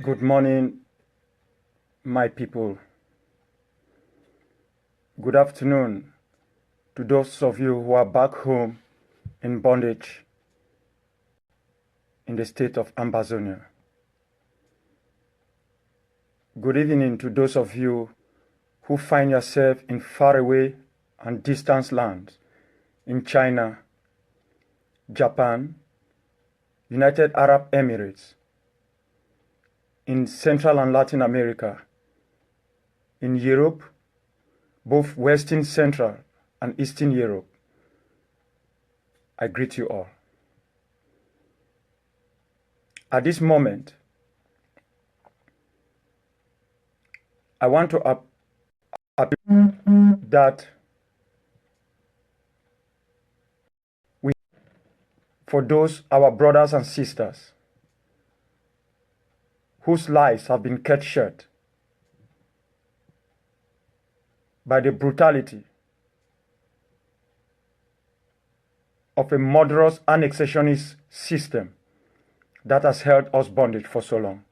Good morning, my people. Good afternoon to those of you who are back home in bondage in the state of Amazonia. Good evening to those of you who find yourself in faraway and distant lands in China, Japan, United Arab Emirates, in Central and Latin America, in Europe, both Western, Central, and Eastern Europe. I greet you all. At this moment, I want to appeal that for those our brothers and sisters whose lives have been cut short by the brutality of a murderous annexationist system that has held us bondage for so long.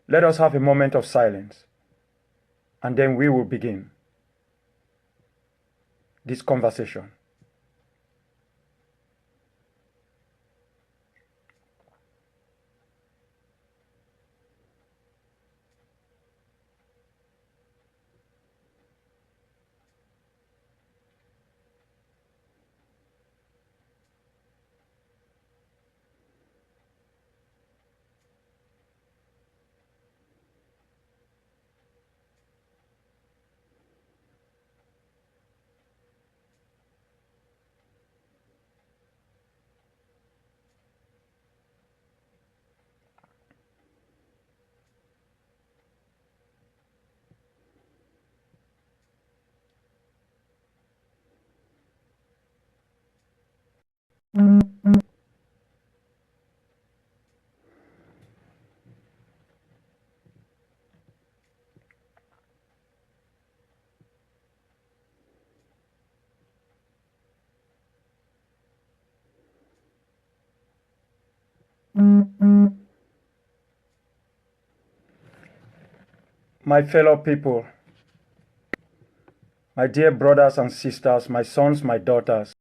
Let us have a moment of silence, and then we will begin this conversation. My fellow people, my dear brothers and sisters, my sons, my daughters,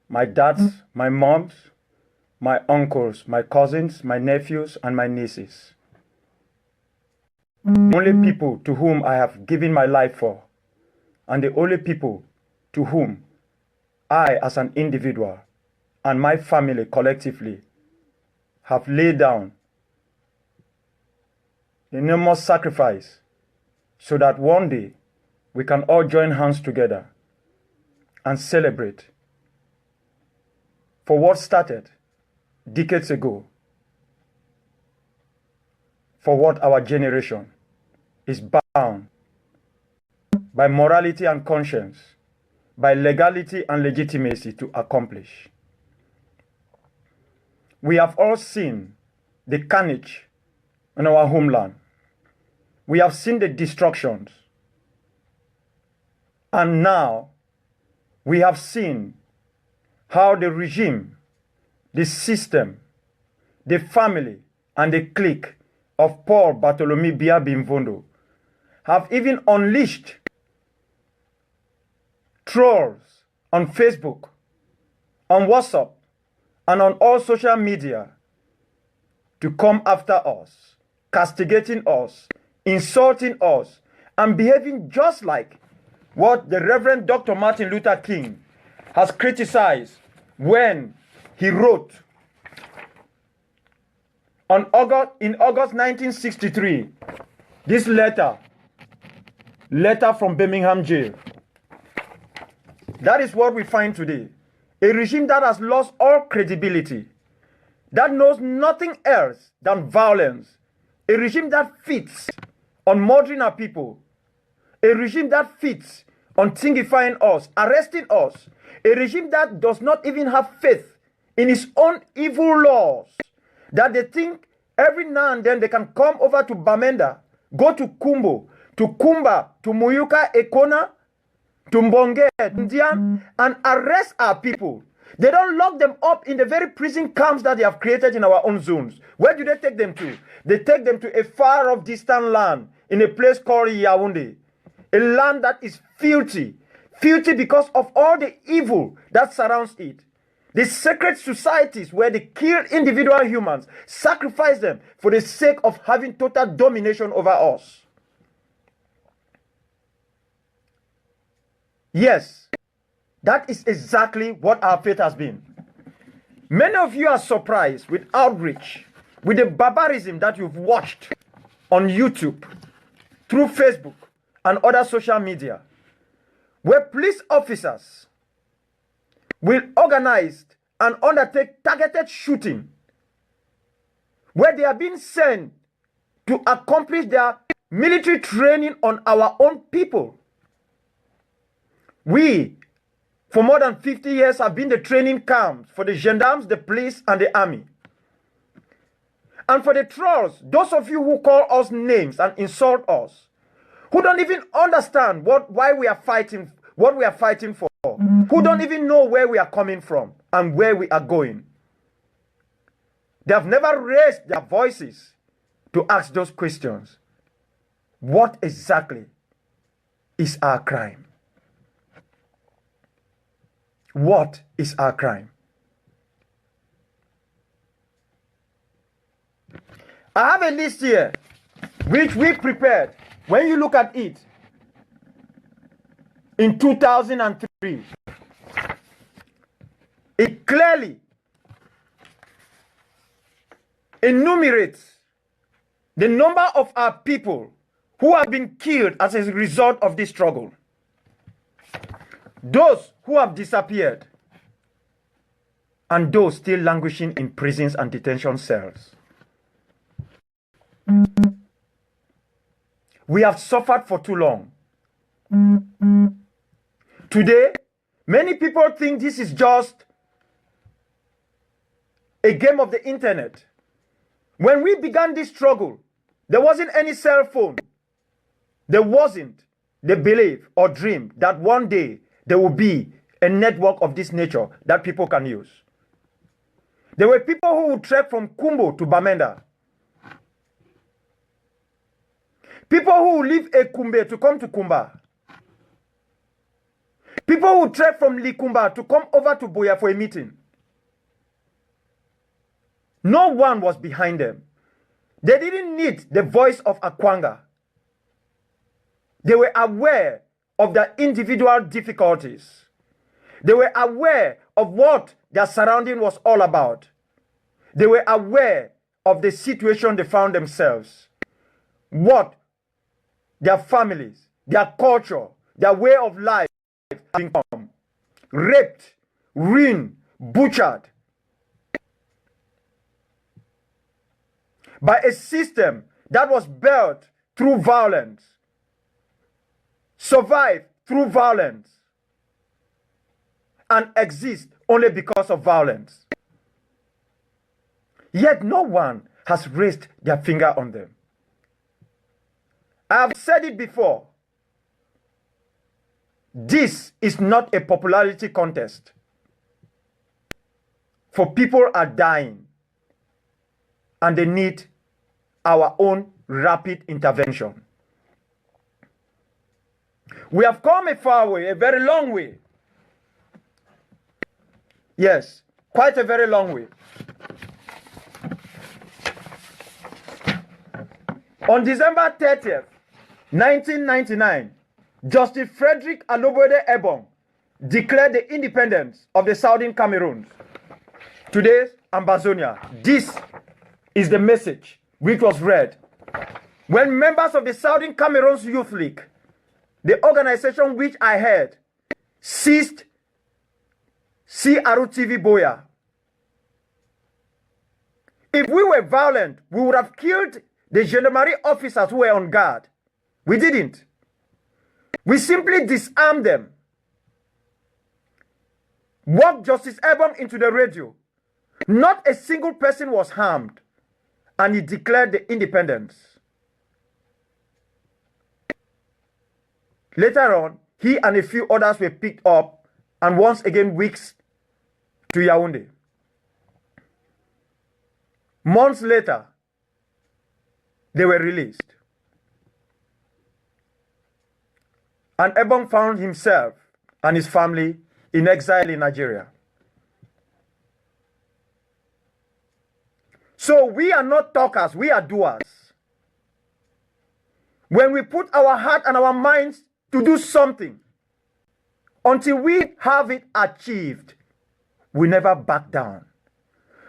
my dads, my moms, my uncles, my cousins, my nephews, and my nieces. The only people to whom I have given my life for, and the only people to whom I, as an individual, and my family collectively have laid down enormous sacrifice so that one day we can all join hands together and celebrate for what started decades ago, for what our generation is bound by morality and conscience, by legality and legitimacy to accomplish. We have all seen the carnage in our homeland. We have seen the destructions. And now we have seen how the regime, the system, the family, and the clique of Paul Bartholomew Bia Bimvondo have even unleashed trolls on Facebook, on WhatsApp, and on all social media to come after us, castigating us, insulting us, and behaving just like what the Reverend Dr. Martin Luther King has criticized when he wrote in August 1963, this letter from Birmingham jail. That is what we find today. A regime that has lost all credibility, that knows nothing else than violence, a regime that feeds on murdering our people, a regime that feeds on thingifying us, arresting us, a regime that does not even have faith in its own evil laws, that they think every now and then they can come over to Bamenda, go to Kumbo, to Kumba, to Muyuka, Ekona, to Mbonge, Indian, and arrest our people. They don't lock them up in the very prison camps that they have created in our own zones. Where do they take them to? They take them to a far off distant land in a place called Yaoundé, a land that is filthy. Filthy because of all the evil that surrounds it. The secret societies where they kill individual humans, sacrifice them for the sake of having total domination over us. Yes, that is exactly what our faith has been. Many of you are surprised with outrage, with the barbarism that you've watched on YouTube, through Facebook and other social media, where police officers will organize and undertake targeted shooting, where they are being sent to accomplish their military training on our own people. We, for more than 50 years, have been the training camps for the gendarmes, the police, and the army. And for the trolls, those of you who call us names and insult us, who don't even understand why we are fighting, what we are fighting for, who don't even know where we are coming from and where we are going. They have never raised their voices to ask those questions. What exactly is our crime? What is our crime? I have a list here which we prepared. When you look at it, in 2003, it clearly enumerates the number of our people who have been killed as a result of this struggle. Those who have disappeared, and those still languishing in prisons and detention cells. We have suffered for too long. Today, many people think this is just a game of the internet. When we began this struggle, there wasn't any cell phone. There wasn't the belief or dream that one day there will be a network of this nature that people can use. There were people who would trek from Kumbo to Bamenda. People who would leave Ekumbe to come to Kumba. People who would trek from Likumba to come over to Boya for a meeting. No one was behind them. They didn't need the voice of Akwanga. They were aware of their individual difficulties. They were aware of what their surrounding was all about. They were aware of the situation they found themselves. What their families, their culture, their way of life had become. Raped, ruined, butchered by a system that was built through violence, survived through violence, and exist only because of violence. Yet no one has raised their finger on them. I have said it before. This is not a popularity contest. For people are dying, and they need our own rapid intervention. We have come a far way, a very long way. Yes, quite a very long way. On December 30th, 1999, Justice Frederick Alobode Ebong declared the independence of the Southern Cameroons. Today's Ambazonia. This is the message which was read when members of the Southern Cameroons Youth League, the organization which I head, seized CRU TV Boya. If we were violent, we would have killed the gendarmerie officers who were on guard. We didn't. We simply disarmed them. Walked Justice Ebong into the radio. Not a single person was harmed. And he declared the independence. Later on, he and a few others were picked up and once again whisked to Yaoundé. Months later, they were released. And Ebong found himself and his family in exile in Nigeria. So we are not talkers, we are doers. When we put our heart and our minds to do something, until we have it achieved, we never back down.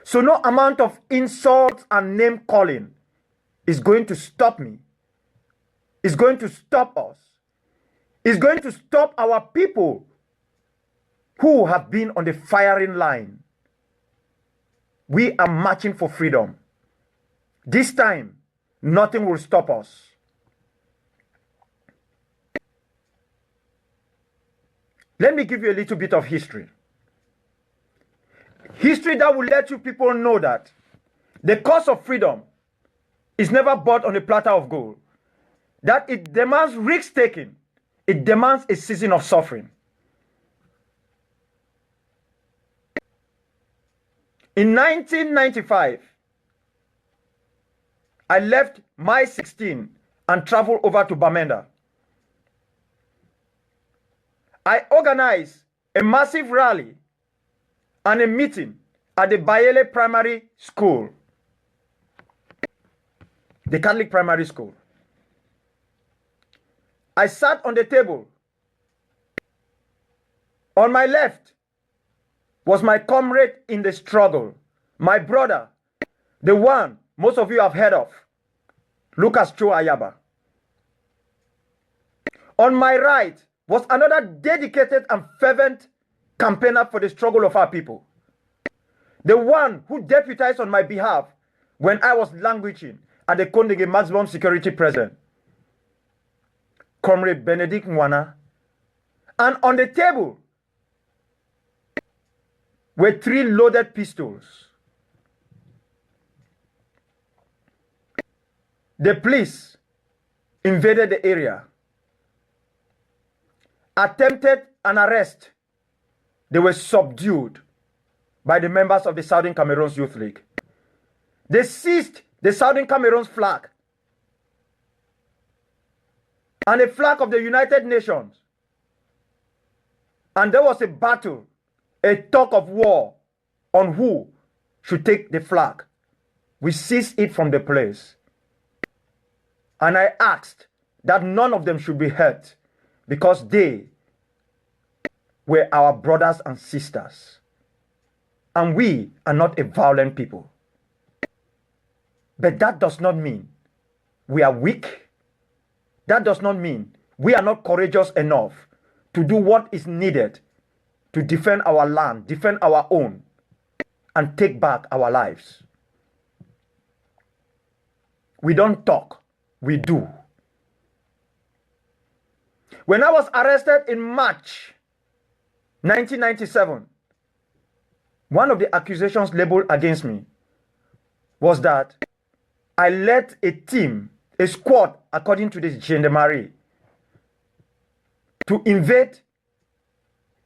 So no amount of insults and name calling is going to stop me. It's going to stop us. It's going to stop our people who have been on the firing line. We are marching for freedom. This time, nothing will stop us. Let me give you a little bit of history. History that will let you people know that the cost of freedom is never bought on a platter of gold. That it demands risk-taking. It demands a season of suffering. In 1995, I left my 16 and traveled over to Bamenda. I organized a massive rally and a meeting at the Bayele Primary School, the Catholic primary school. I sat on the table. On my left was my comrade in the struggle, my brother, the one most of you have heard of, Lucas Cho Ayaba. On my right was another dedicated and fervent campaigner for the struggle of our people, the one who deputized on my behalf when I was languishing at the Kondege maximum security prison, Comrade Benedict Nwana. And on the table were 3 loaded pistols. The police invaded the area, attempted an arrest. They were subdued by the members of the Southern Cameroons Youth League. They seized the Southern Cameroons flag and a flag of the United Nations. And there was a battle, a talk of war on who should take the flag. We seized it from the place. And I asked that none of them should be hurt because they were our brothers and sisters. And we are not a violent people. But that does not mean we are weak. That does not mean we are not courageous enough to do what is needed to defend our land, defend our own, and take back our lives. We don't talk, we do. When I was arrested in March 1997, one of the accusations labeled against me was that I led a team, a squad, according to this gendarmerie, to invade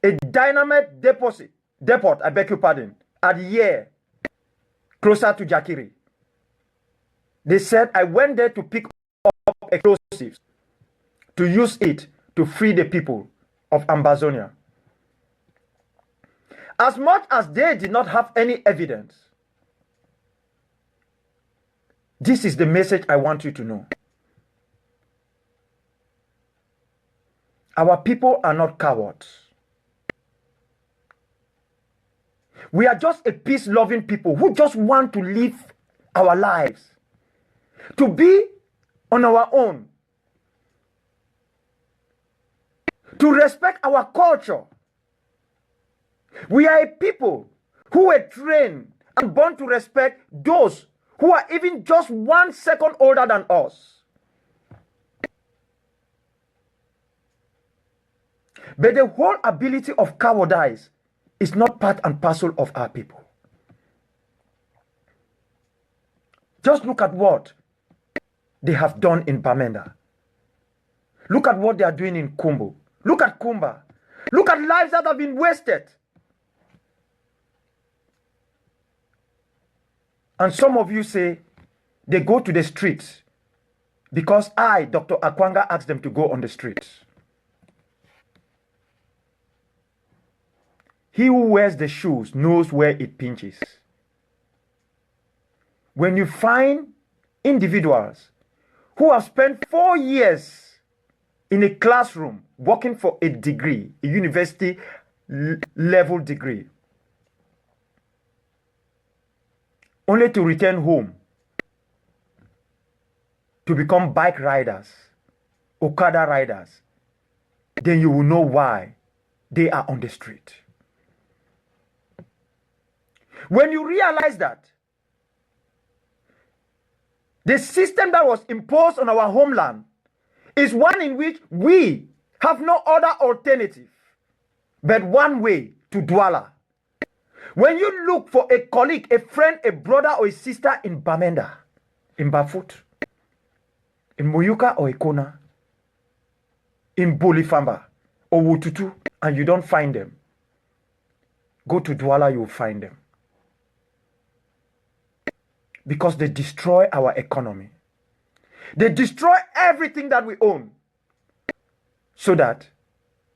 a dynamite depot, I beg your pardon, at Yere, closer to Jakiri. They said I went there to pick up explosives, to use it to free the people of Ambazonia. As much as they did not have any evidence, this is the message I want you to know. Our people are not cowards. We are just a peace-loving people who just want to live our lives, to be on our own, to respect our culture. We are a people who were trained and born to respect those who are even just 1 second older than us. But the whole ability of cowardice is not part and parcel of our people. Just look at what they have done in Bamenda. Look at what they are doing in Kumbu. Look at Kumba. Look at lives that have been wasted. And some of you say they go to the streets because I, Dr. Akwanga, asked them to go on the streets. He who wears the shoes knows where it pinches. When you find individuals who have spent 4 years in a classroom working for a degree, a university level degree, only to return home to become bike riders, Okada riders, then you will know why they are on the street. When you realize that the system that was imposed on our homeland is one in which we have no other alternative but one way to Douala. When you look for a colleague, a friend, a brother, or a sister in Bamenda, in Bafut, in Moyuka or Ekona, in Bolifamba or Wututu, and you don't find them, go to Douala, you'll find them. Because they destroy our economy. They destroy everything that we own so that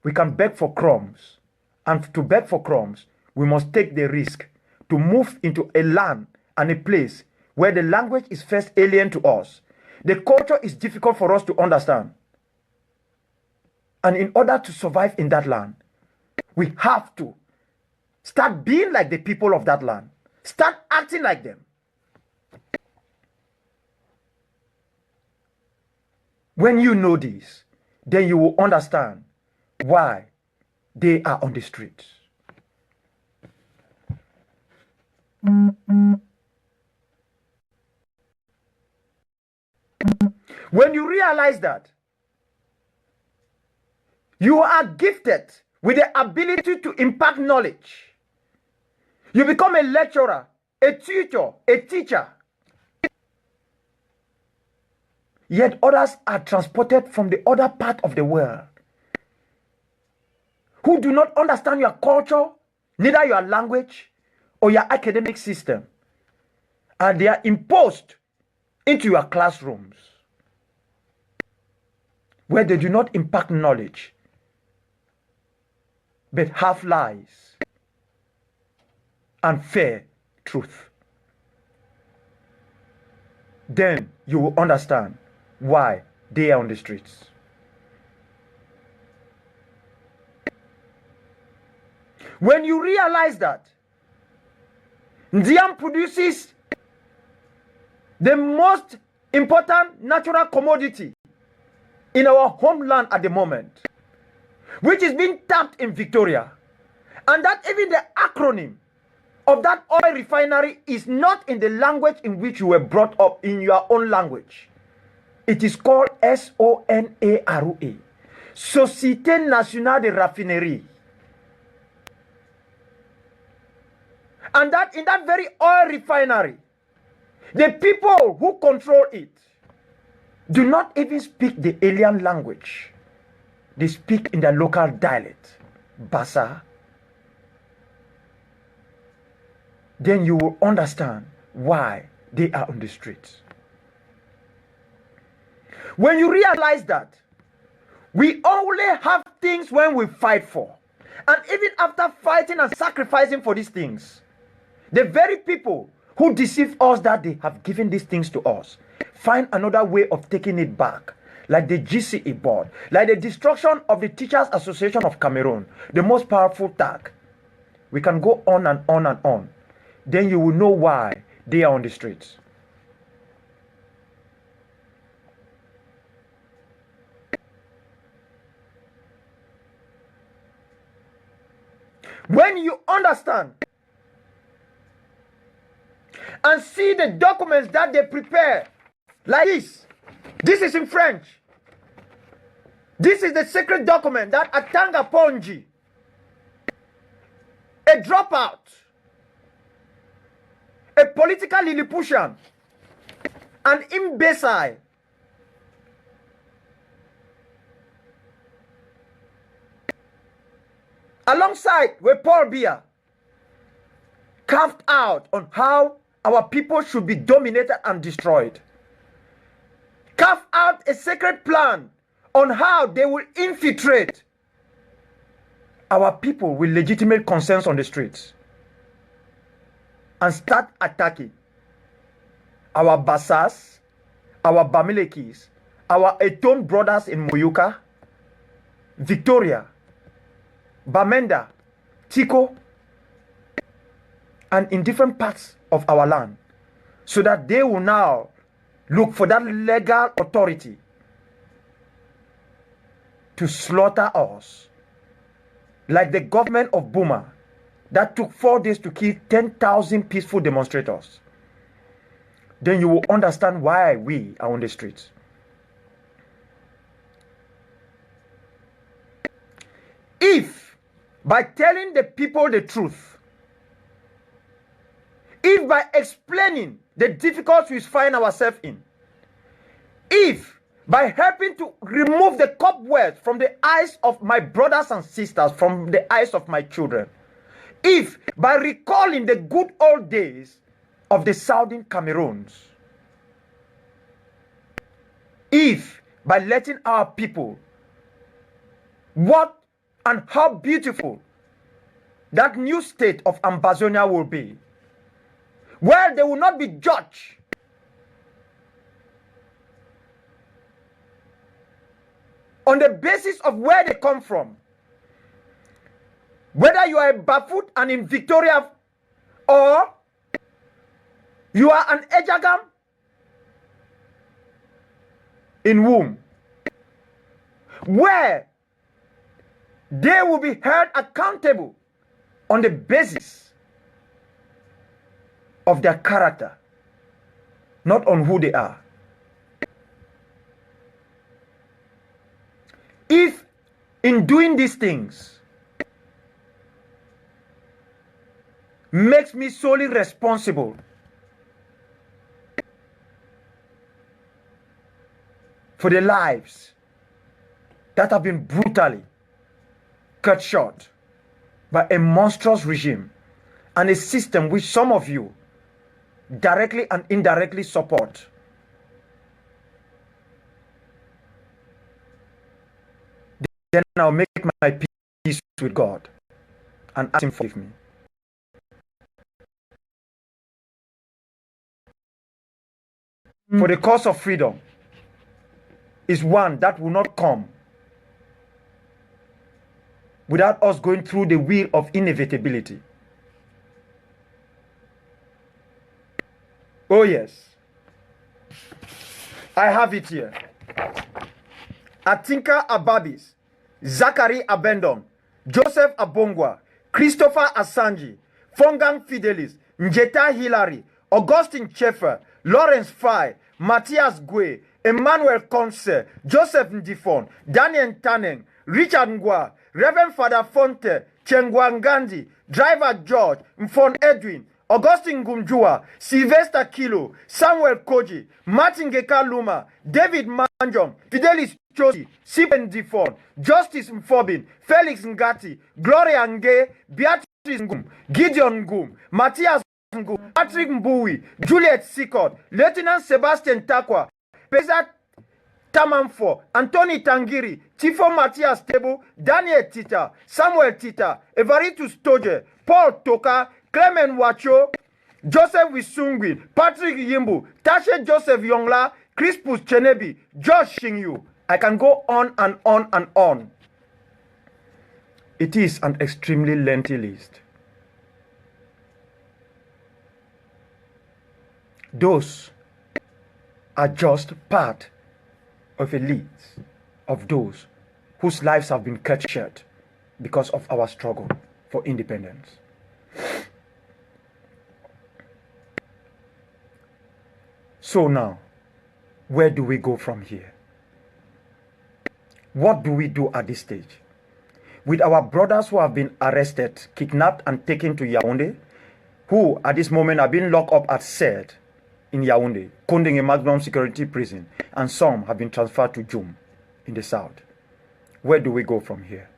we can beg for crumbs. And to beg for crumbs, we must take the risk to move into a land and a place where the language is first alien to us. The culture is difficult for us to understand. And in order to survive in that land, we have to start being like the people of that land. Start acting like them. When you know this, then you will understand why they are on the streets. When you realize that you are gifted with the ability to impart knowledge, you become a lecturer, a tutor, a teacher. Yet others are transported from the other part of the world who do not understand your culture, neither your language or your academic system. And they are imposed into your classrooms where they do not impart knowledge, but have lies and fair truth. Then you will understand why they are on the streets. When you realize that Ndiam produces the most important natural commodity in our homeland at the moment, which is being tapped in Victoria, and that even the acronym of that oil refinery is not in the language in which you were brought up, in your own language. It is called SONARA, Société Nationale de Raffinerie. And that in that very oil refinery, the people who control it do not even speak the alien language. They speak in their local dialect, Bassa. Then you will understand why they are on the streets. When you realize that we only have things when we fight for, and even after fighting and sacrificing for these things, the very people who deceive us that they have given these things to us find another way of taking it back, like the GCE board, like the destruction of the Teachers Association of Cameroon, the most powerful tag. We can go on and on and on. Then you will know why they are on the streets. When you understand and see the documents that they prepare, like this is in French. This is the secret document that Atanga Ponji, a dropout, a political Lilliputian, an imbecile, alongside with Paul Biya, carved out on how our people should be dominated and destroyed. Carve out a sacred plan on how they will infiltrate our people with legitimate concerns on the streets and start attacking our Basas, our Bamilekis, our Eton brothers in Moyuka, Victoria, Bamenda, Tiko, and in different parts of our land, so that they will now look for that legal authority to slaughter us, like the government of Burma that took 4 days to kill 10,000 peaceful demonstrators. Then you will understand why we are on the streets. If by telling the people the truth, if by explaining the difficulties we find ourselves in, if by helping to remove the cobwebs from the eyes of my brothers and sisters, from the eyes of my children, if by recalling the good old days of the Southern Cameroons, if by letting our people what and how beautiful that new state of Ambazonia will be, where they will not be judged on the basis of where they come from, whether you are a Bafut and in Victoria, or you are an Ejagam in womb, where they will be held accountable on the basis of their character, not on who they are. If in doing these things makes me solely responsible for the lives that have been brutally cut short by a monstrous regime and a system which some of you directly and indirectly support, then I'll make my peace with God and ask Him to forgive me. For the cause of freedom is one that will not come without us going through the wheel of inevitability. Oh yes, I have it here. Atinka Ababis, Zachary Abendon, Joseph Abongwa, Christopher Asanji, Fongang Fidelis, Njeta Hilary, Augustine Cheffer, Lawrence Fay, Matthias Gwe, Emmanuel Conce, Joseph Ndifon, Daniel Taneng, Richard Ngwa, Reverend Father Fonte, Chengwangandi, Driver George, Mfon Edwin, Augustine Gumjua, Sylvester Kilo, Samuel Koji, Martin Geka Luma, David Manjom, Fidelis Chosi, Siben Difon, Justice Mfobin, Felix Ngati, Gloria Nge, Beatrice Ngum, Gideon Ngum, Matthias Ngum, Patrick Mbui, Juliet Sikot, Lieutenant Sebastian Takwa, Pesa Tamanfo, Anthony Tangiri, Tifo Matthias Tebu, Daniel Tita, Samuel Tita, Evaritus Toje, Paul Toka, Clement Wacho, Joseph Wisungwi, Patrick Yimbu, Tashe Joseph Yongla, Crispus Chenebi, Josh Shingyu. I can go on and on and on. It is an extremely lengthy list. Those are just part of a list of those whose lives have been cut short because of our struggle for independence. So now, where do we go from here? What do we do at this stage? With our brothers who have been arrested, kidnapped and taken to Yaoundé, who at this moment are being locked up at SED in Yaoundé, Kondeng, a maximum security prison, and some have been transferred to Jum in the south. Where do we go from here?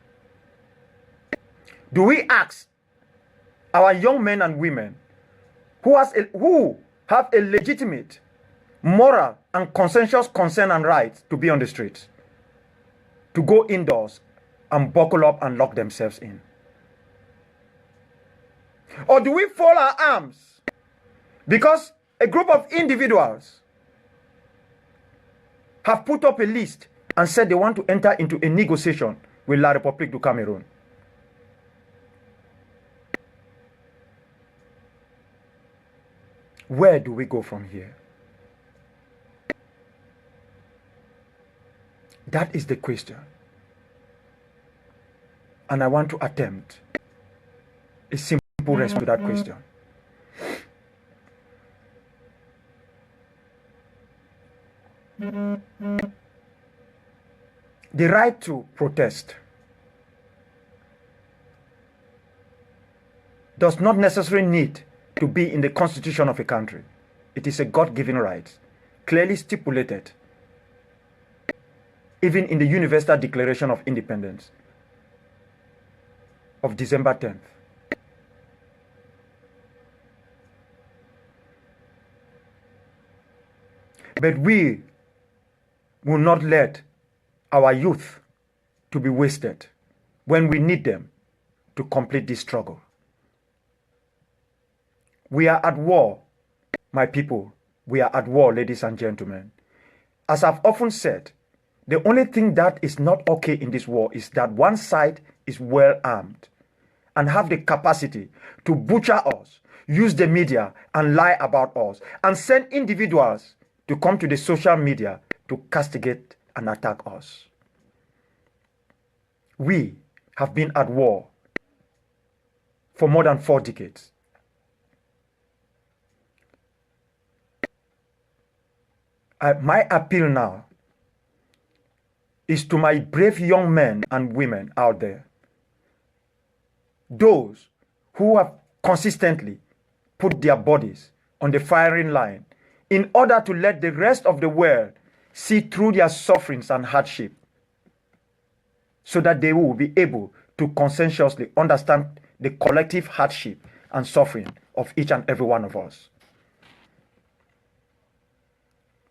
Do we ask our young men and women who have a legitimate, moral, and consensuous concern and right to be on the streets, to go indoors and buckle up and lock themselves in? Or do we fold our arms because a group of individuals have put up a list and said they want to enter into a negotiation with La République du Cameroon? Where do we go from here? That is the question. And I want to attempt a simple response to that question. The right to protest does not necessarily need to be in the constitution of a country. It is a God-given right, clearly stipulated, even in the Universal Declaration of Independence of December 10th. But we will not let our youth to be wasted when we need them to complete this struggle. We are at war, my people. We are at war, ladies and gentlemen. As I've often said, the only thing that is not okay in this war is that one side is well armed and have the capacity to butcher us, use the media and lie about us, and send individuals to come to the social media to castigate and attack us. We have been at war for more than 4 decades. My appeal now is to my brave young men and women out there, those who have consistently put their bodies on the firing line in order to let the rest of the world see through their sufferings and hardship, so that they will be able to conscientiously understand the collective hardship and suffering of each and every one of us.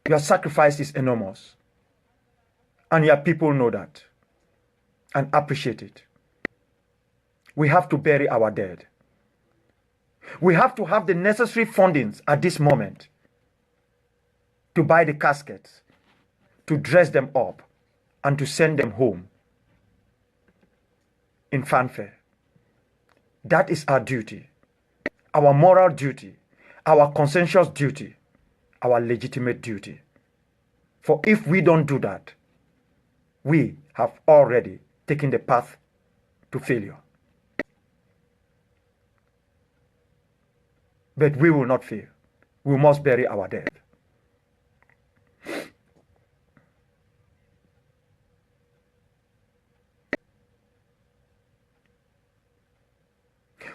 Your sacrifice is enormous, and your people know that and appreciate it. We have to bury our dead. We have to have the necessary fundings at this moment to buy the caskets, to dress them up, and to send them home in fanfare. That is our duty, our moral duty, our consensuous duty, our legitimate duty. For if we don't do that, we have already taken the path to failure. But we will not fail. We must bury our dead.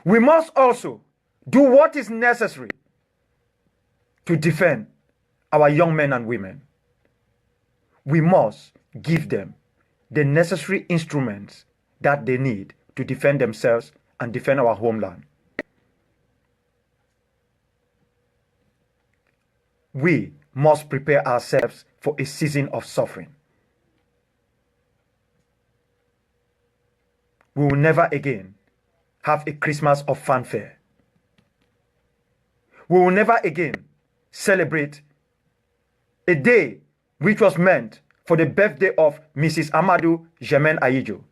We must also do what is necessary to defend our young men and women. We must give them the necessary instruments that they need to defend themselves and defend our homeland. We must prepare ourselves for a season of suffering. We will never again have a Christmas of fanfare. We will never again celebrate a day which was meant for the birthday of Mrs. Amadou Germaine Ayijo,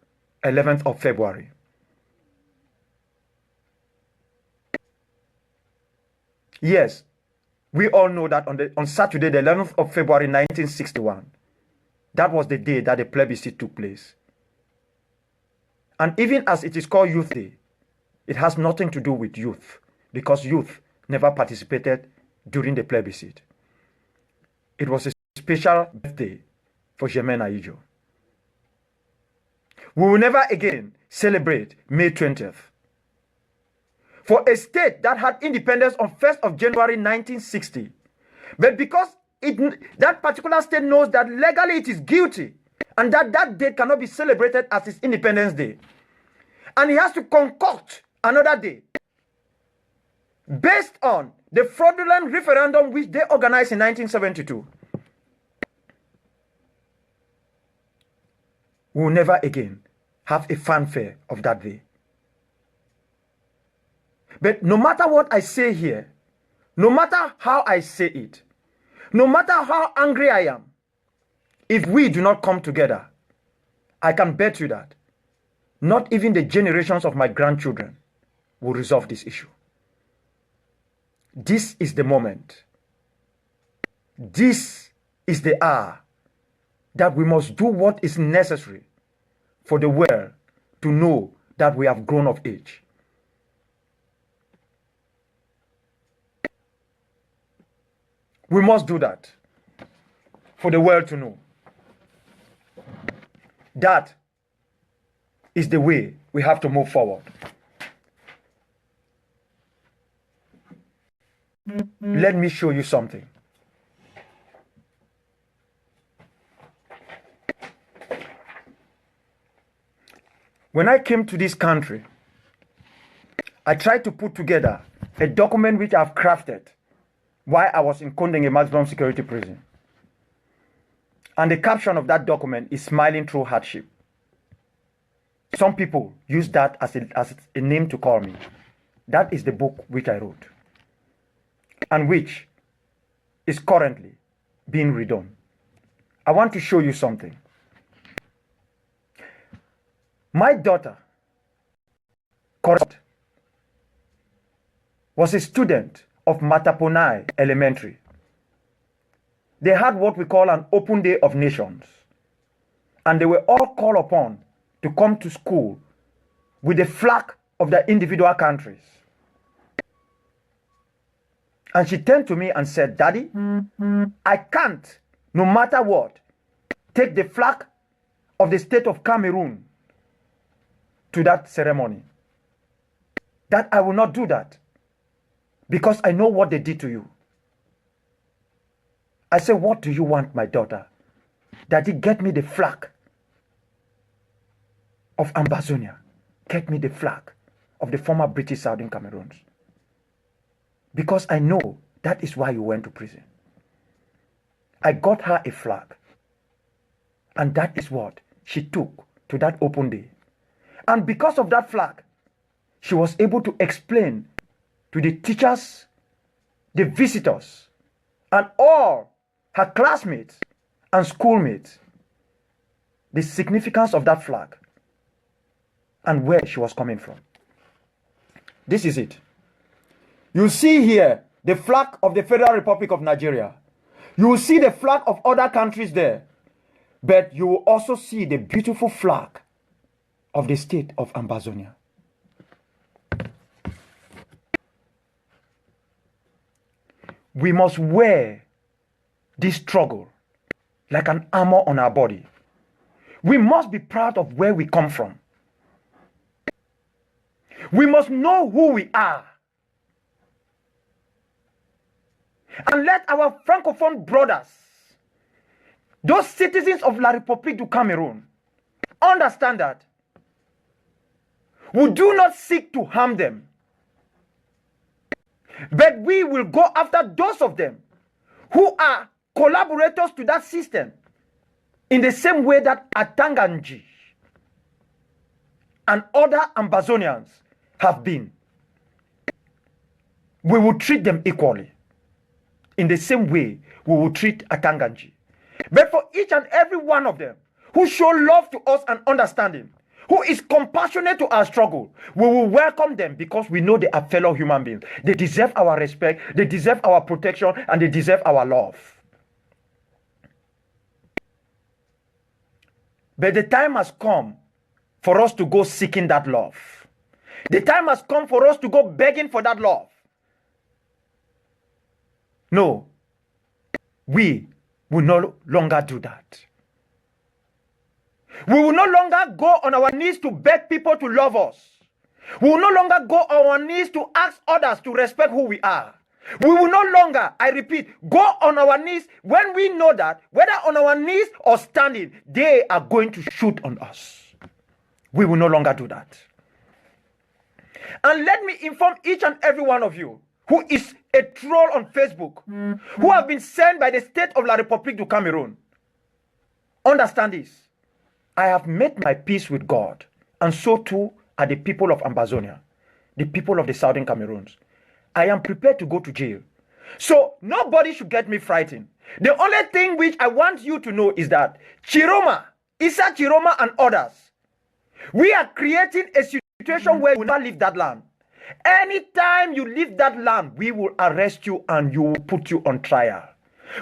11th of February. Yes, we all know that on Saturday, the 11th of February 1961, that was the day that the plebiscite took place. And even as it is called Youth Day, it has nothing to do with youth, because youth never participated during the plebiscite. It was a special birthday for Germaine Ayijo. We will never again celebrate May 20th. For a state that had independence on 1st of January 1960, but because that particular state knows that legally it is guilty and that that date cannot be celebrated as its Independence Day, and it has to concoct another day based on the fraudulent referendum which they organized in 1972. We will never again have a fanfare of that day. But no matter what I say here, no matter how I say it, no matter how angry I am, if we do not come together, I can bet you that not even the generations of my grandchildren will resolve this issue. This is the moment. This is the hour that we must do what is necessary for the world to know that we have grown of age. We must do that for the world to know. That is the way we have to move forward. Let me show you something. When I came to this country, I tried to put together a document which I've crafted while I was in Kondenge maximum security prison. And the caption of that document is "Smiling Through Hardship." Some people use that as a name to call me. That is the book which I wrote, and which is currently being redone. I want to show you something. My daughter, was a student of Mataponai Elementary. They had what we call an open day of nations, and they were all called upon to come to school with the flag of their individual countries. And she turned to me and said, "Daddy, I can't, no matter what, take the flag of the state of Cameroon to that ceremony. That I will not do that, because I know what they did to you." I said, "What do you want, my daughter?" "Daddy, get me the flag of Ambazonia. Get me the flag of the former British Southern Cameroons. Because I know that is why you went to prison." I got her a flag, and that is what she took to that open day. And because of that flag, she was able to explain to the teachers, the visitors, and all her classmates and schoolmates the significance of that flag and where she was coming from. This is it. You see here the flag of the Federal Republic of Nigeria. You will see the flag of other countries there, but you will also see the beautiful flag of the state of Ambazonia. We must wear this struggle like an armor on our body. We must be proud of where we come from. We must know who we are. And let our Francophone brothers, those citizens of La République du Cameroun, understand that we do not seek to harm them, but we will go after those of them who are collaborators to that system, in the same way that Atanganji and other Ambazonians have been. We will treat them equally, in the same way we will treat Atanganji. But for each and every one of them who show love to us and understanding, who is compassionate to our struggle, we will welcome them, because we know they are fellow human beings. They deserve our respect, they deserve our protection, and they deserve our love. But the time has come for us to go seeking that love. The time has come for us to go begging for that love. No, we will no longer do that. We will no longer go on our knees to beg people to love us. We will no longer go on our knees to ask others to respect who we are. We will no longer, I repeat, go on our knees when we know that, whether on our knees or standing, they are going to shoot on us. We will no longer do that. And let me inform each and every one of you who is a troll on Facebook, who have been sent by the state of La République du Cameroon. Understand this. I have made my peace with God, and so too are the people of Ambazonia, the people of the southern Cameroons. I am prepared to go to jail. So nobody should get me frightened. The only thing which I want you to know is that Chiroma, Issa Chiroma and others, we are creating a situation where you will not leave that land. Anytime you leave that land, we will arrest you and you will put you on trial.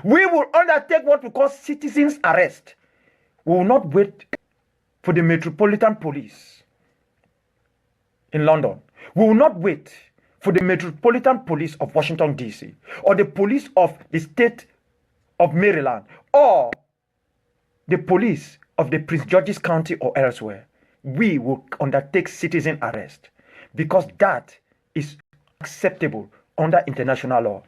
We will undertake what we call citizens arrest. We will not wait for the Metropolitan Police in London. We will not wait for the Metropolitan Police of Washington, D.C., or the police of the state of Maryland, or the police of the Prince George's County or elsewhere. We will undertake citizen arrest because that is acceptable under international law.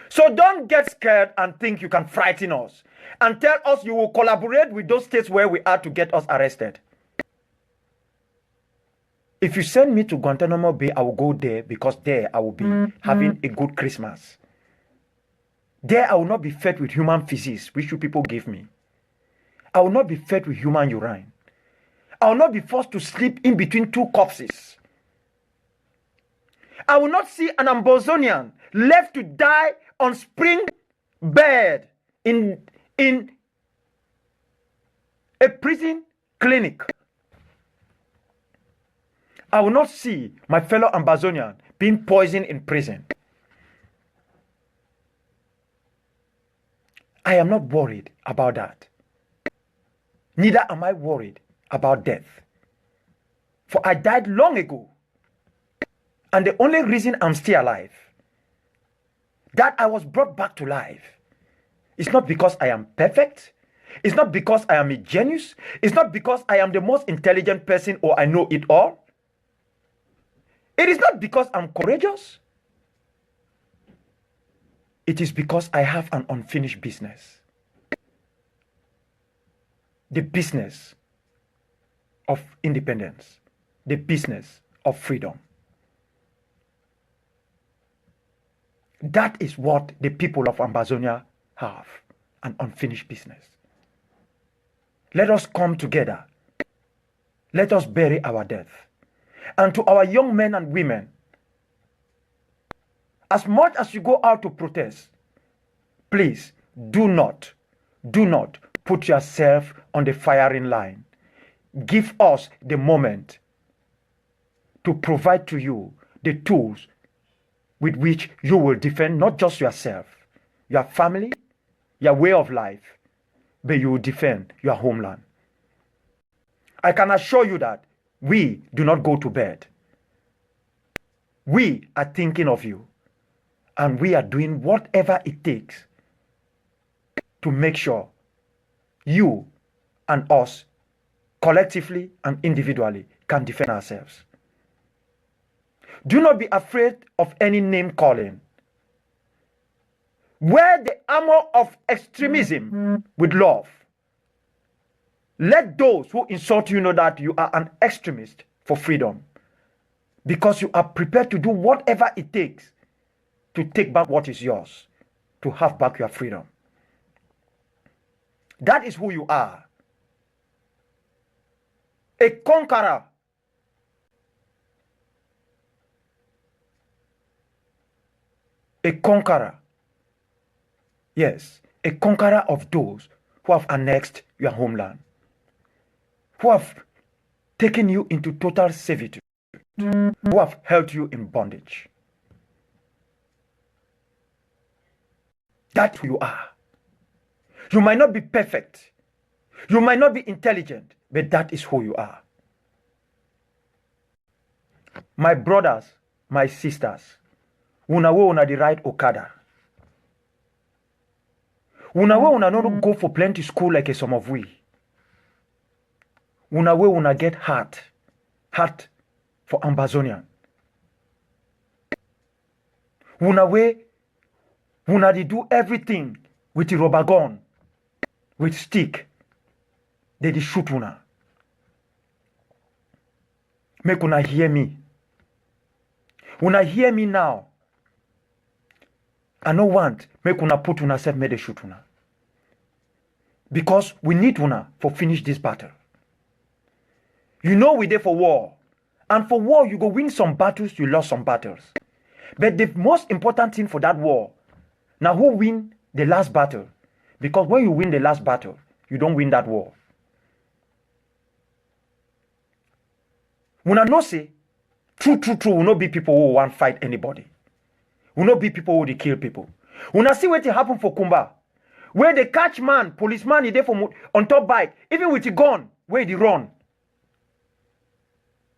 So don't get scared and think you can frighten us and tell us you will collaborate with those states where we are to get us arrested. If you send me to Guantanamo Bay, I will go there because there I will be having a good Christmas. There I will not be fed with human feces, which you people give me. I will not be fed with human urine. I will not be forced to sleep in between two corpses. I will not see an Ambazonian left to die on spring bed in a prison clinic. I will not see my fellow Ambazonian being poisoned in prison. I am not worried about that. Neither am I worried about death. For I died long ago. And the only reason I'm still alive, that I was brought back to life, it's not because I am perfect. It's not because I am a genius. It's not because I am the most intelligent person or I know it all. It is not because I'm courageous. It is because I have an unfinished business. The business of independence. The business of freedom. That is what the people of Ambazonia have, an unfinished business. Let us come together. Let us bury our death. And to our young men and women, as much as you go out to protest, please do not put yourself on the firing line. Give us the moment to provide to you the tools with which you will defend not just yourself, your family, your way of life, but you will defend your homeland. I can assure you that we do not go to bed. We are thinking of you, and we are doing whatever it takes to make sure you and us, collectively and individually, can defend ourselves. Do not be afraid of any name calling. Wear the armor of extremism with love. Let those who insult you know that you are an extremist for freedom, because you are prepared to do whatever it takes to take back what is yours, to have back your freedom. That is who you are. A conqueror. A conqueror. Yes, a conqueror of those who have annexed your homeland, who have taken you into total servitude, who have held you in bondage. That's who you are. You might not be perfect. You might not be intelligent, but that is who you are. My brothers, my sisters, una we una the right Okada. Una we una not go for plenty school like some of we. Una we una get heart for Ambazonian. Una we una they do everything with the rubber gun, with stick. They shoot una. Make una hear me. Una hear me now. I no want make una put una self make they shoot una. Because we need una for finish this battle. You know we there for war. And for war, you go win some battles, you lost some battles. But the most important thing for that war, now who win the last battle? Because when you win the last battle, you don't win that war. When I know say, true, will not be people who want fight anybody. Will not be people who they kill people. When I see what happen for Kumba, where they catch man, policeman, he there for on top bike, even with the gun, where they run.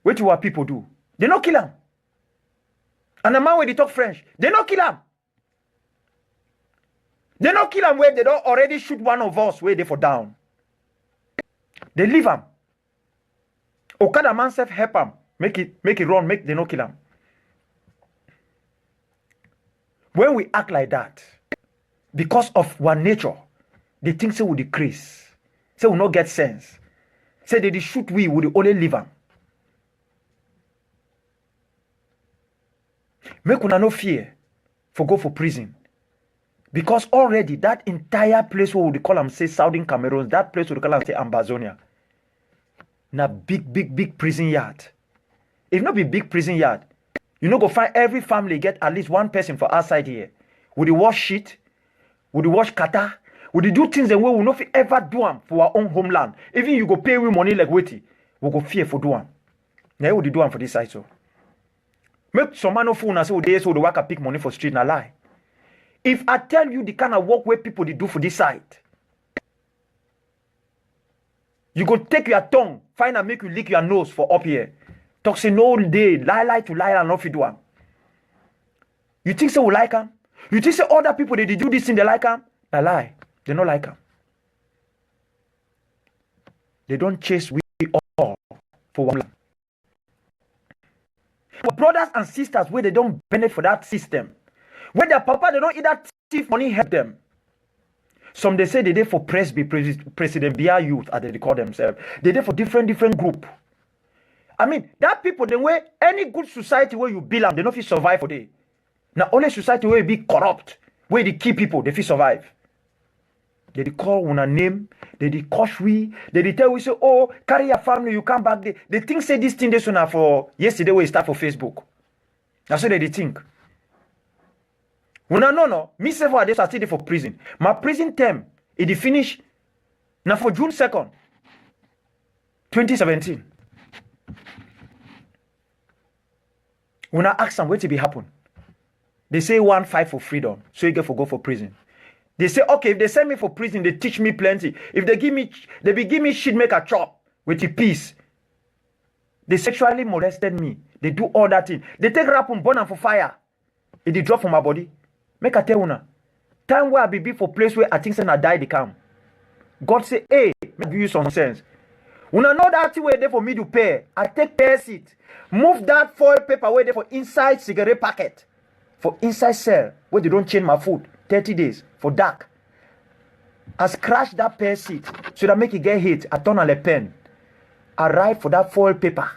What do our people do? They not kill him. And the man where they talk French, they not kill him. They not kill him where they don't already shoot one of us where they for down. They leave him. Okada man self help him. Make it run, they not kill him. When we act like that, because of our nature, they think say we decrease. Say we not get sense. Say they shoot we would only leave him. Make una no fear for go for prison. Because already that entire place where we call them say Southern Cameroon, that place we call them say Ambazonia. Na big prison yard. If not be big prison yard, you know go find every family get at least one person for outside here. Would they wash shit? Would they wash kata? Would they do things the way we not ever do them for our own homeland? Even you go pay we money like waiting, we go fear for do them. Now would they do them for this side so? Make some man of fool and say they so they work and pick money for street na lie. If I tell you the kind of work where people they do for this side, you go take your tongue, find and make you lick your nose for up here. Talk say no day, lie to lie and not fit do am. You think so we like them? You think say other people they do this thing they like them? Na lie. They don't like them. They don't chase we all for one. But brothers and sisters where they don't benefit for that system. When their papa they don't either thief money help them. Some they say they did for President Biya youth as they call themselves. They did for different group. I mean, that people, the way any good society where you belong, they don't feel survive for day. Now, only society where you be corrupt, where they kill people, they feel survive. They call one a name, they coach we, they tell we say, oh, carry your family, you come back there. They think say this thing they sooner for yesterday where you start for Facebook. That's what they think. No. Me say for this I still for prison. My prison term, it finish now for June 2nd, 2017. When I ask them what to be happen, they say 1 5 for freedom, so you get for go for prison. They say, okay, if they send me for prison, they teach me plenty. If they give me shit make a chop with the peace. They sexually molested me. They do all that thing. They take rap and burn and for fire. If they drop from my body. Make a tell una. Time where I be for place where I think say I die they come. God say, hey, give you some sense. Una know that thing where there for me to pay. I take pay seat. Move that foil paper where there for inside cigarette packet. For inside cell where they don't change my food. 30 days for dark. I scratch that pay seat so that make it get hit. I turn on a pen. I write for that foil paper.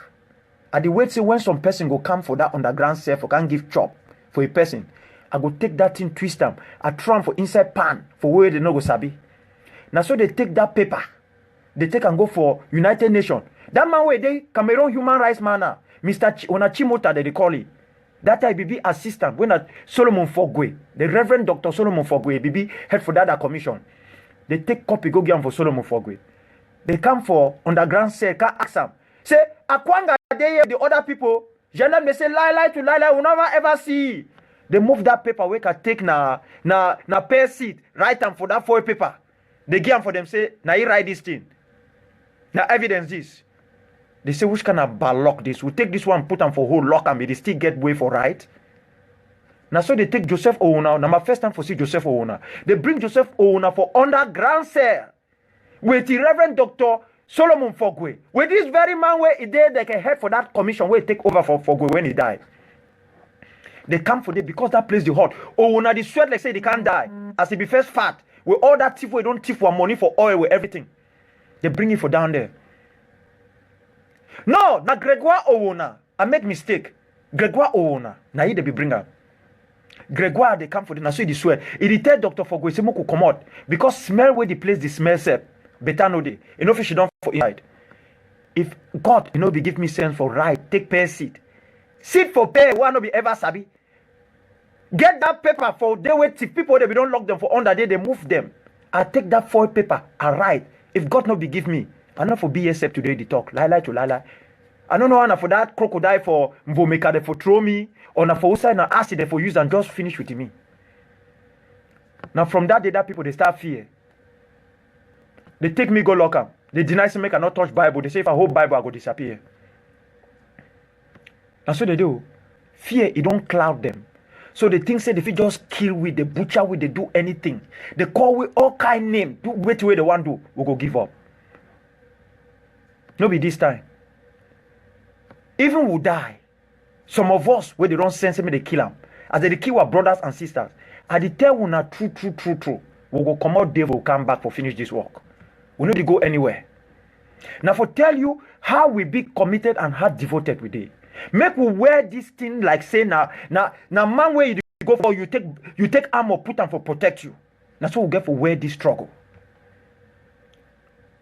I the wait say when some person go come for that underground cell for can give chop for a person. I go take that thing, twist them. I throw them for inside pan for where they no go sabi. Now so they take that paper. They take and go for United Nations. That man where they Cameroon human rights man now. Mr. Onachimota they call it. That I be assistant when Solomon Fogwe, the Reverend Dr. Solomon Fogwe, be head for that commission. They take copy go give for Solomon Fogwe. They come for underground cell, can ask them. Say, Akwanga they the other people. Jana may say lie to lie, we never ever see. They move that paper we can take na pay seat, write them for that foil paper. They give them for them, say, now you write this thing. Now evidence this. They say, which kind of ballock this? We take this one, put them for whole lock and they still get way for right. Now so they take Joseph Ouna. Now my first time for see Joseph Ouna. They bring Joseph Ouna for underground cell with the Reverend Dr. Solomon Fogwe. With this very man where he did like a head for that commission where he take over for Fogwe when he died. They come for them because that place is hot. Ouna the sweat like say they can't die. As he be first fat. With all that thief we don't thief for money for oil with everything. They bring it for down there. No, na Gregoire Owona. I make mistake. Gregoire Oona, na he they be bring up. Gregoire they come for the so they swear. It tell Dr. Fogwesemoku come out because smell where the place the smell set better no day. You know fish don't for inside. If God be give me sense for right, take pay seed. Seed for pay one no be ever sabi. Get that paper for they wait if people they we don't lock them for under day they move them. I take that foil paper and write. If God no be give me, I not for BSF today the talk. Lie to lie. I don't know for that crocodile for Mbomeka they for throw me or na for outside na acid they for use and just finish with me. Now from that day that people they start fear. They take me go lock up. They deny say make I not touch Bible. They say if I hold Bible I go disappear. And so they do. Fear it don't cloud them. So they think say if you just kill with the butcher with they do anything. They call with all kind name. Do wait way they want do. We go give up. No be this time. Even we die. Some of us where they don't sense me they kill them. As they kill our brothers and sisters. And they tell we not true. We go come out devil come back for finish this work. We need to go anywhere. Now for tell you how we be committed and how devoted we did. Make we wear this thing like say now man where you go for you take armor put them for protect you. That's what we get for wear this struggle.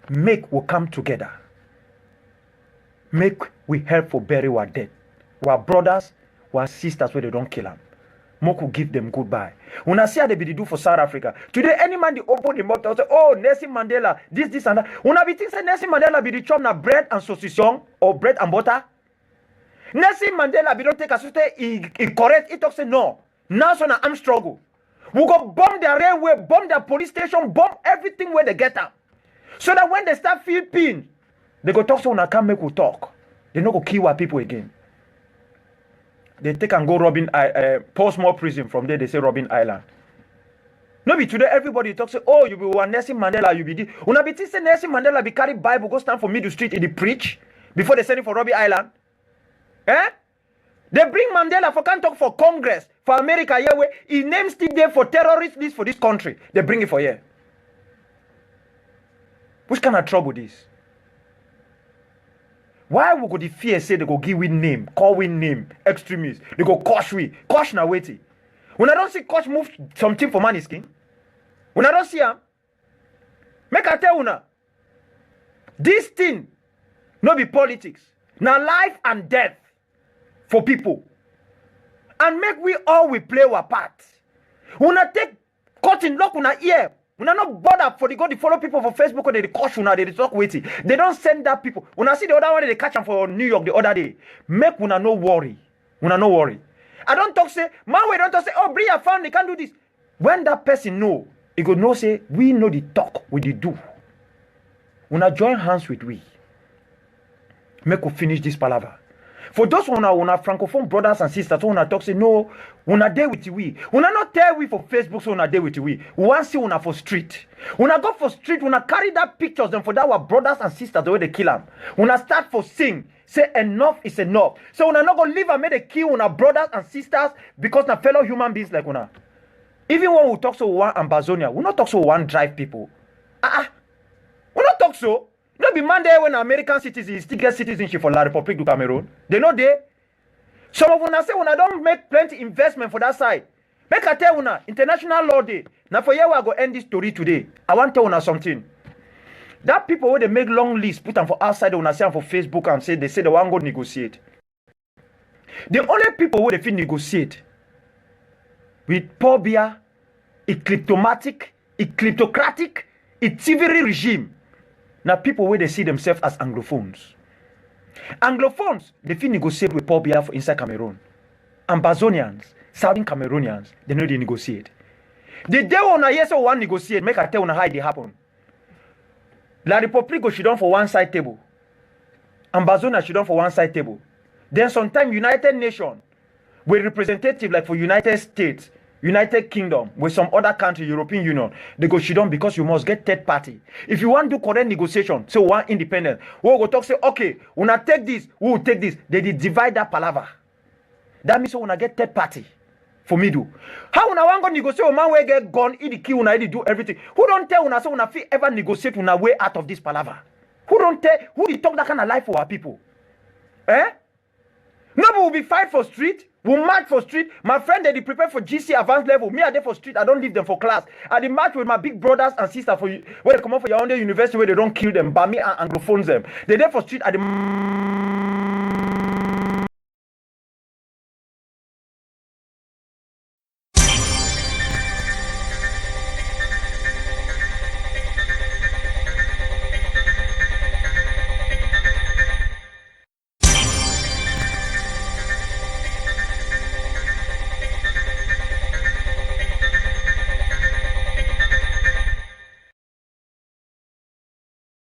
Make we come together. Make we help for bury our dead. Our brothers, our sisters where they don't kill them. Moku give them goodbye. When I see how they be do for South Africa. Today, any man they open the mouth and say, oh, Nelson Mandela, this and that. When I be think say Nelson Mandela be the chop na bread and saucisson or bread and butter. Nelson Mandela be don't take a suite, he correct, he talk say no. Now so na arm struggle. We go bomb their railway, bomb their police station, bomb everything where they get up. So that when they start feel pain, they go talk so when I can't make we talk. They no go kill our people again. They take and go Portsmouth prison. From there, they say Robin Island. No be today, everybody talks, say, oh, you be one Nelson Mandela, you be this. Una be say Nelson Mandela be carry Bible, go stand for middle street in the preach before they send him for Robin Island. Eh? They bring Mandela for can't talk for Congress, for America, here where he names still there for terrorist list for this country. They bring it for here. Which kind of trouble this? Why would go the fear say they go give we name, call we name, extremists? They go cosh we. Cosh na waiting. When I don't see cosh move something for money skin. When I don't see him, make I tell una. This thing no be politics. Now life and death for people. And make we all we play our part. Una take cutting lock una ear. Una not bother for the go to follow people for Facebook or they coach una they talk waiting. They don't send that people. Una see the other one they catch them for New York the other day. Make una no worry. Una no worry. I don't talk say man we don't talk say oh Bria found they can't do this. When that person know, he go know say we know the talk we the do. Una join hands with we. Make we finish this palaver. For those una francophone brothers and sisters, una talk say no, una dey with we. Una not tell we for Facebook, so una dey with we. We want see una for street. Una go for street, una carry that pictures them for that our brothers and sisters the way they kill them. Una start for sing, say enough is enough. So una not go leave and make they kill una brothers and sisters because na fellow human beings like una. Even when we talk so one Ambazonia, we not talk so one drive people. We not talk so. No be man there when American citizens still get citizenship for La République du Cameroon. They know they. Some of una say una don't make plenty investment for that side. Make I tell una international law day. Now for here we go end this story today. I want to tell una something. That people where they make long lists, put them for outside una say for Facebook and say they want go negotiate. The only people where they feel negotiate with pobia, a kleptomatic, a kleptocratic, a thievery regime. Now people where they see themselves as Anglophones. Anglophones, they feel negotiate with Paul Biya for inside Cameroon. Ambazonians, Southern Cameroonians, they know they negotiate. The day when I yes or one negotiate, make I tell you how it happen. La République go sit down for one side table. Ambazonia sit down for one side table. Then sometime United Nations, with representative like for United States, United Kingdom, with some other country, European Union, they go shit down because you must get third party. If you want to do correct negotiation, so one independent, we'll go talk, say, okay, when I take this, we will take this. They divide that palaver. That means when I get third party for me do. How when I want to negotiate, man will get gone, eat the key, when I do everything. Who don't tell when I say when I feel ever negotiate when I way out of this palaver? Who don't tell, who they talk that kind of life for our people? Eh? Nobody will be fight for street. We'll march for street. My friend, they prepare for GC advanced level. Me, I there for street. I don't leave them for class. I dey march with my big brothers and sisters for you. Where they come up for your own university where they don't kill them. But me and anglophones them. They there for street. I dey